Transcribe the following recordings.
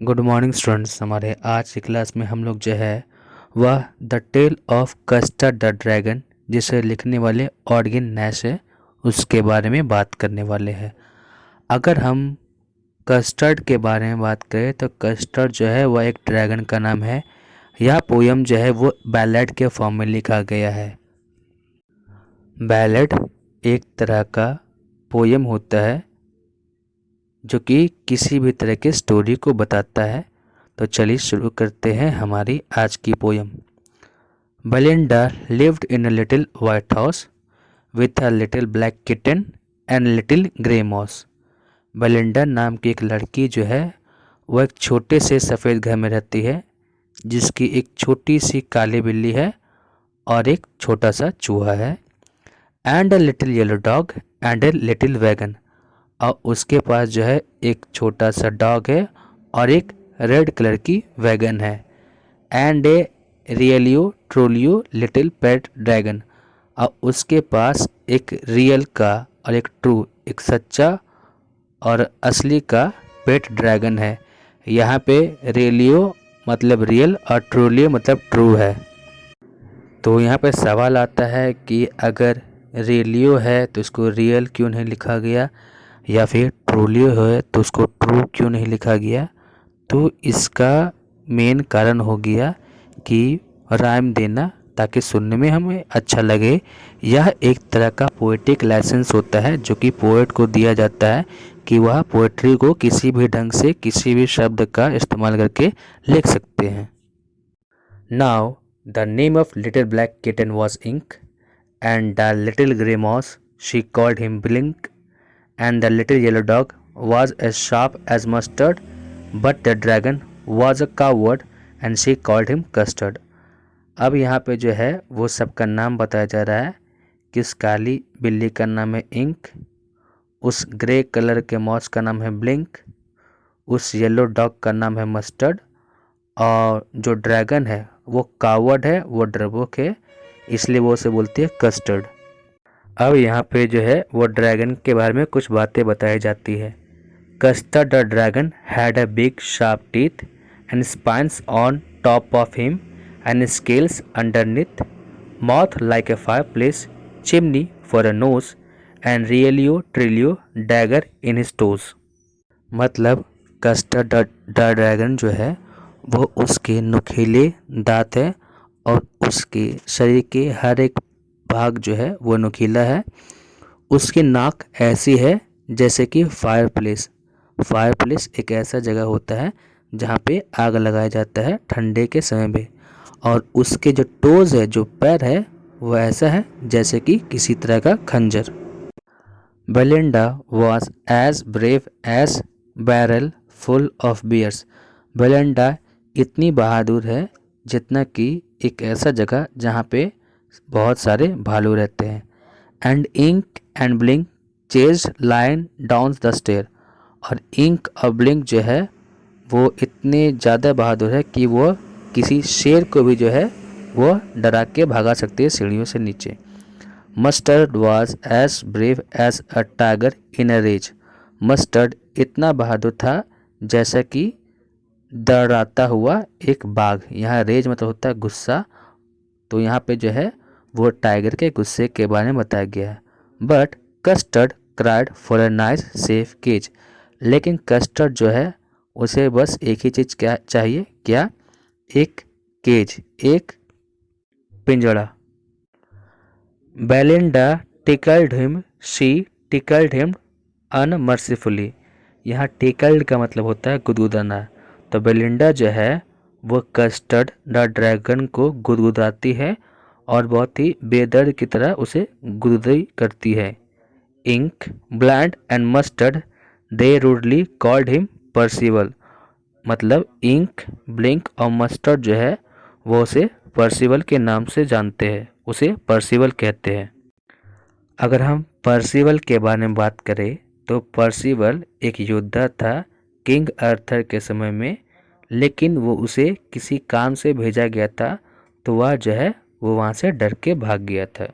Good morning students. हमारे आज की क्लास में हम लोग जो है वह the tale of custard the dragon, जिसे लिखने वाले ऑर्गन नैश है, उसके बारे में बात करने वाले हैं। अगर हम कस्टर्ड के बारे में बात करें तो कस्टर्ड जो है वह एक ड्रैगन का नाम है। यह पोयम जो है वो बैलेड के फॉर्म में लिखा गया है। बैलेड एक तरह का पोयम होता है जो कि किसी भी तरह की स्टोरी को बताता है। तो चलिए शुरू करते हैं हमारी आज की poem. Belinda lived in a little white house with a little black kitten and little grey mouse. Belinda नाम की एक लड़की जो है वह एक छोटे से सफ़ेद घर में रहती है, जिसकी एक छोटी सी काली बिल्ली है और एक छोटा सा चूहा है। And a little yellow dog and a little wagon, और उसके पास जो है एक छोटा सा डॉग है और एक रेड कलर की वैगन है। And a realio trulio little pet dragon, और उसके पास एक रियल का और एक ट्रू, एक सच्चा और असली का पेट ड्रैगन है। यहाँ पे रियलियो मतलब रियल और ट्रोलियो मतलब ट्रू है। तो यहाँ पे सवाल आता है कि अगर रियलियो है तो इसको रियल क्यों नहीं लिखा गया, या फिर ट्रूलियो है तो उसको ट्रू क्यों नहीं लिखा गया। तो इसका मेन कारण हो गया कि राइम देना, ताकि सुनने में हमें अच्छा लगे। यह एक तरह का पोएटिक लाइसेंस होता है जो कि पोएट को दिया जाता है कि वह पोएट्री को किसी भी ढंग से किसी भी शब्द का इस्तेमाल करके लिख सकते हैं। Now the name of little black kitten was Ink, and the little grey mouse, she called him Blink, and the little yellow dog was as sharp as mustard, but the dragon was a coward, and she called him Custard. अब यहाँ पे जो है वो सबका नाम बताया जा रहा है कि उस काली बिल्ली का नाम है इंक, उस ग्रे कलर के मॉस का नाम है ब्लिंक, उस येलो डॉग का नाम है मस्टर्ड, और जो ड्रैगन है वो कावर्ड है, वो डरपोक है, इसलिए वो उसे बोलती है कस्टर्ड। अब यहाँ पे जो है वो ड्रैगन के बारे में कुछ बातें बताई जाती है। Custard the dragon had a big sharp teeth and spines on top of him and scales underneath, mouth like a fireplace, chimney for a nose and realio trulio dagger in his toes. मतलब Custard the dragon जो है वो उसके नुकीले दांत है और उसके शरीर के हर एक भाग जो है वो नुकीला है। उसकी नाक ऐसी है जैसे कि फायर प्लेस। फायर प्लेस एक ऐसा जगह होता है जहाँ पे आग लगाया जाता है ठंडे के समय में। और उसके जो टोज़ है, जो पैर है, वो ऐसा है जैसे कि किसी तरह का खंजर। Belinda was as brave as barrel full of bears. Belinda इतनी बहादुर है जितना कि एक ऐसा जगह जहाँ पे बहुत सारे भालू रहते हैं। And Ink and Blink chase lion down the stair, और इंक और ब्लिंक जो है वो इतने ज़्यादा बहादुर है कि वो किसी शेर को भी जो है वो डरा के भगा सकती है सीढ़ियों से नीचे। Mustard was as brave as a tiger in a rage. Mustard इतना बहादुर था जैसा कि दौड़ाता हुआ एक बाघ। यहाँ रेज मतलब होता है गुस्सा, तो यहाँ पे जो है वो टाइगर के गुस्से के बारे में बताया गया है। But Custard cried for a nice safe cage, लेकिन कस्टर्ड जो है उसे बस एक ही चीज़ क्या चाहिए, क्या? एक केज, एक पिंजड़ा। Belinda tickled him, she tickled him unmercifully. यहाँ टिकल्ड का मतलब होता है गुदगुदाना। तो बेलिंडा जो है वो कस्टर्ड द ड्रैगन को गुदगुदाती है और बहुत ही बेदर्द की तरह उसे गुदगुदी करती है। Ink, Blink and Mustard they rudely called him Percival. मतलब इंक, ब्लिंक और मस्टर्ड जो है वो उसे परसिवल के नाम से जानते हैं, उसे परसिवल कहते हैं। अगर हम परसिवल के बारे में बात करें तो परसिवल एक योद्धा था किंग आर्थर के समय में, लेकिन वो उसे किसी काम से भेजा गया था, तो वह जो है वो वहाँ से डर के भाग गया था।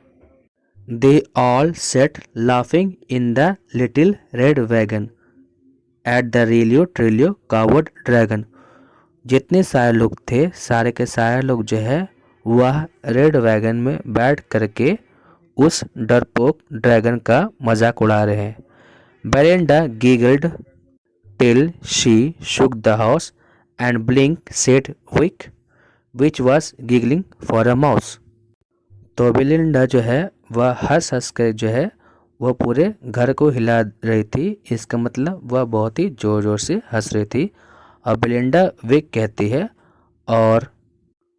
They all sat laughing in the little red wagon at the realio trulio coward dragon. जितने सारे लोग थे सारे के सारे लोग जो है वह रेड वैगन में बैठ करके उस डरपोक ड्रैगन का मजाक उड़ा रहे हैं। Belinda giggled till she shook the house and Blink said wick which was giggling for a mouse। तो बेलिंडा जो है वह हंस हंस कर जो है वह पूरे घर को हिला रही थी। इसका मतलब वह बहुत ही ज़ोर ज़ोर से हंस रही थी और बेलिंडा विक कहती है और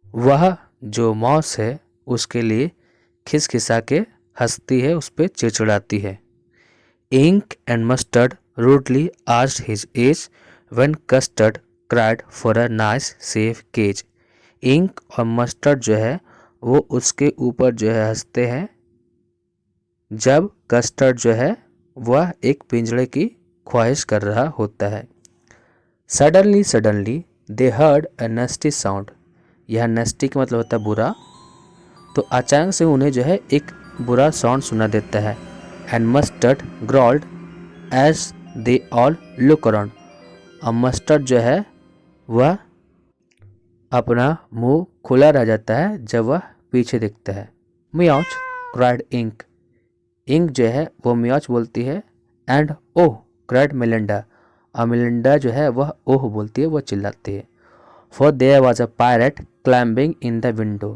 वह जो मॉस है उसके लिए खिसखिसा के हंसती है, उस पर चिड़चिड़ाती है। Ink and Mustard rudely asked his age when Custard cried for a nice safe cage। Ink और मस्टर्ड जो है वो उसके ऊपर जो है हंसते हैं जब कस्टर्ड जो है वह एक पिंजड़े की ख्वाहिश कर रहा होता है। Suddenly they heard a nasty sound. यह नस्टी का मतलब होता है बुरा। तो अचानक से उन्हें जो है एक बुरा साउंड सुना देता है। And Mustard growled as they all look around. और मस्टर्ड जो है वह अपना मुंह खुला रह जाता है जब वह पीछे देखता है। मियाउच क्राइड इंक। इंक जो है वो मियाउच बोलती है। And oh cried Melinda. और मेलिंडा जो है वह ओह बोलती है, वह चिल्लाती है। For their was a pirate climbing in the window.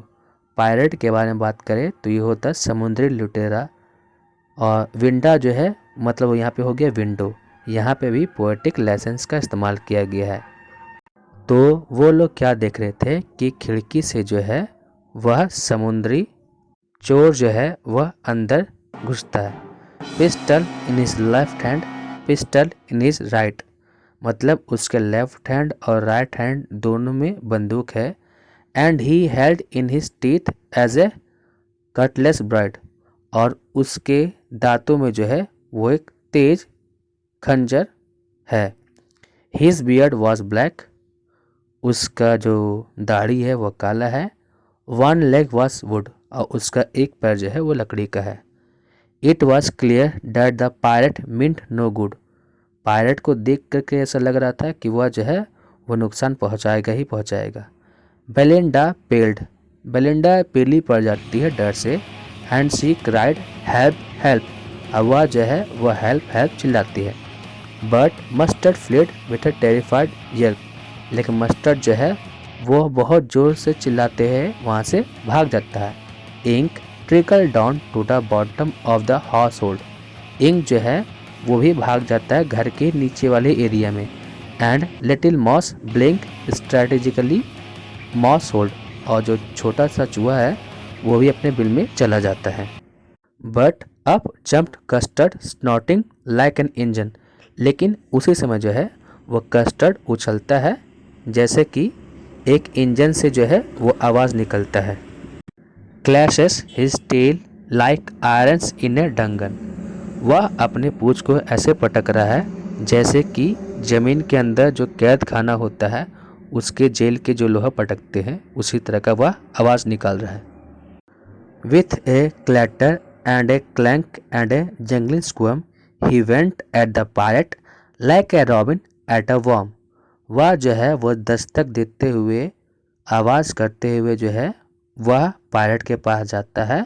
Pirate के बारे में बात करें तो ये होता है समुद्री लुटेरा। और विंडा जो है मतलब यहाँ पे हो गया विंडो। यहाँ पे भी पोएटिक लाइसेंस का इस्तेमाल किया गया है। तो वो लोग क्या देख रहे थे कि खिड़की से जो है वह समुद्री चोर जो है वह अंदर घुसता है। Pistol in his left hand, pistol in his right. मतलब उसके लेफ्ट हैंड और राइट हैंड दोनों में बंदूक है। And he held in his teeth as a cutlass bright. और उसके दांतों में जो है वो एक तेज खंजर है। His beard was black. उसका जो दाढ़ी है वह काला है। One leg was would. और उसका एक पैर जो है वो लकड़ी का है। It was clear that the pirate meant no good. Pirate को देख करके ऐसा लग रहा था कि वह जो है वो नुकसान पहुंचाएगा ही पहुंचाएगा। बेलिंडा पेल्ड। बेलिंडा पीली पड़ जाती है डर से। And she cried help help. अब वह जो है वह हेल्प हेल्प चिल्लाती है। But mustard fled with a terrified York. लेकिन मस्टर्ड जो है वो बहुत ज़ोर से चिल्लाते हैं वहाँ से भाग जाता है। Ink trickle down to the bottom of the household. Ink जो है वो भी भाग जाता है घर के नीचे वाले एरिया में। And little mouse blink strategically mouse hold. और जो छोटा सा चूहा है वो भी अपने बिल में चला जाता है। But up jumped custard snorting like an engine. लेकिन उसी समय जो है वो कस्टर्ड उछलता है जैसे कि एक इंजन से जो है वो आवाज़ निकलता है। Clashes his tail like irons in a dungeon. वह अपने पूंछ को ऐसे पटक रहा है जैसे कि ज़मीन के अंदर जो कैद खाना होता है उसके जेल के जो लोहा पटकते हैं उसी तरह का वह आवाज़ निकाल रहा है। With a clatter and a clank and a jangling squirm he went at the pirate like a robin at a worm. वह जो है वह दस्तक देते हुए आवाज़ करते हुए जो है वह पायरेट के पास जाता है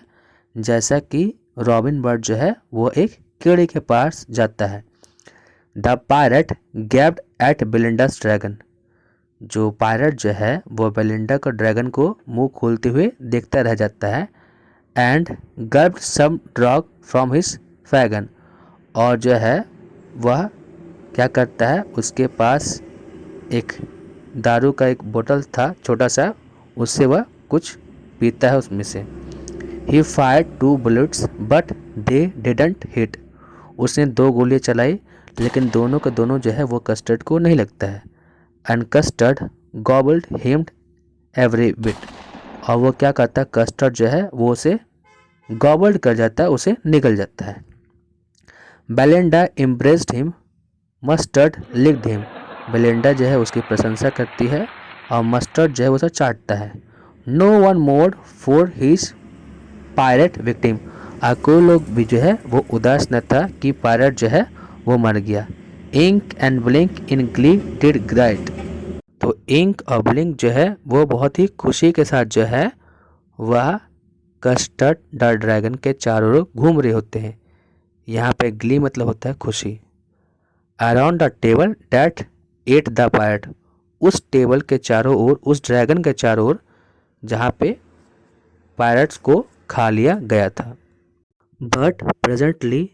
जैसा कि रॉबिन बर्ड जो है वो एक कीड़े के पास जाता है। The pirate gaped at Belinda's dragon. जो पायरेट जो है वो बेलिंडा का ड्रैगन को मुंह खोलते हुए देखता रह जाता है। And gulped some grog from his flagon. और जो है वह क्या करता है उसके पास एक दारू का एक बोतल था छोटा सा, उससे वह कुछ पीता है उसमें से। ही fired 2 bullets but they didn't hit. उसने 2 गोलियां चलाई लेकिन दोनों का दोनों जो है वो कस्टर्ड को नहीं लगता है। And Custard gobbled him every bit. और वो क्या करता है कस्टर्ड जो है वो उसे गॉबल्ड कर जाता है, उसे निकल जाता है। Belinda impressed him, mustard licked him. Belinda जो है उसकी प्रशंसा करती है और मस्टर्ड जो है उसे चाटता है। No one mourned for his pirate victim. और कोई लोग भी जो है वो उदास न था कि पायरेट जो है वो मर गया। Ink and Blink in glee did gyrate. तो तो इंक और ब्लिंक जो है वो बहुत ही खुशी के साथ जो है वह कस्टर्ड द ड्रैगन के चारों ओर घूम रहे होते हैं। यहाँ पे ग्ली मतलब होता है खुशी। Around the table that eight the pirate, उस टेबल के चारों ओर, उस ड्रैगन के चारों ओर जहाँ पे पायरेट्स को खा लिया गया था। But presently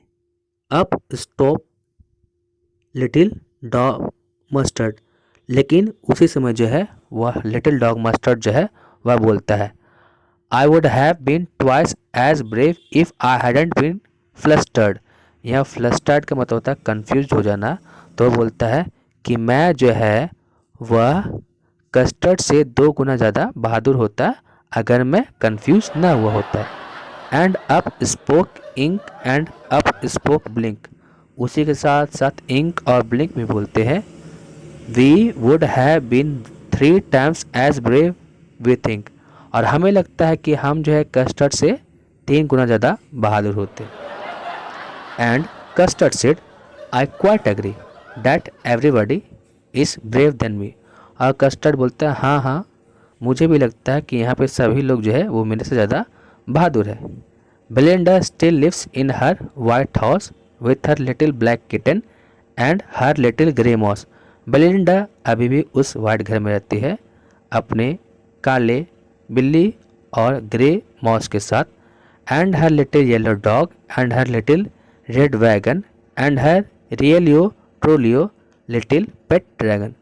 up stop little dog mustard, लेकिन उसी समय जो है वह लिटिल डॉग मस्टर्ड जो है वह बोलता है I would have been twice as brave if I hadn't been flustered. यह फ्लस्टर्ड का मतलब होता है कन्फ्यूज हो जाना। तो बोलता है कि मैं जो है वह कस्टर्ड से 2 गुना ज़्यादा बहादुर होता अगर मैं कन्फ्यूज ना हुआ होता। And up spoke Ink and up spoke Blink, उसी के साथ साथ इंक और ब्लिंक भी बोलते हैं we would have been 3 times as brave we think, और हमें लगता है कि हम जो है कस्टर्ड से 3 गुना ज़्यादा बहादुर होते। And Custard said I quite agree that everybody is brave then me, और कस्टर्ड बोलता है हाँ हाँ मुझे भी लगता है कि यहाँ पे सभी लोग जो है वो मेरे से ज़्यादा बहादुर है। Belinda still lives in her white house with her little black kitten and her little grey mouse, Belinda अभी भी उस वाइट घर में रहती है अपने काले बिल्ली और ग्रे मॉस के साथ। And her little yellow dog and her little red wagon and her realio trulio little pet dragon,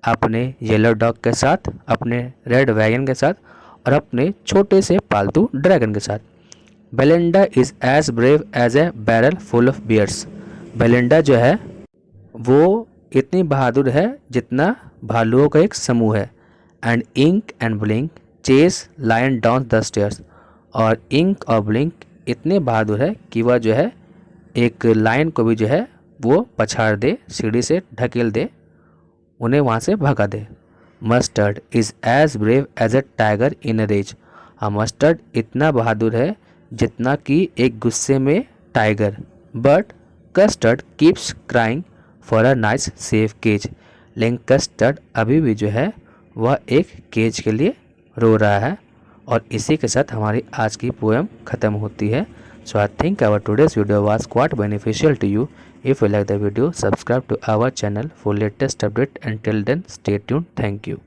अपने येलो डॉग के साथ, अपने रेड वैगन के साथ और अपने छोटे से पालतू ड्रैगन के साथ। Belinda is as brave as a barrel full of bears, Belinda जो है वो इतनी बहादुर है जितना भालुओं का एक समूह है। And Ink and Blink chase lion down the stairs, और इंक और ब्लिंक इतने बहादुर है कि वह जो है एक लायन को भी जो है वो पछाड़ दे, सीढ़ी से ढकेल दे, उन्हें वहाँ से भगा दे। Mustard is as brave as a tiger in a rage, हाँ मस्टर्ड इतना बहादुर है जितना कि एक गुस्से में tiger. But Custard keeps crying for a nice safe cage, लेकिन कस्टर्ड अभी भी जो है वह एक केज के लिए रो रहा है। और इसी के साथ हमारी आज की पोएम ख़त्म होती है। So I think our today's video was quite beneficial to you. If you like the video, subscribe to our channel for latest update. Until then, stay tuned. Thank you.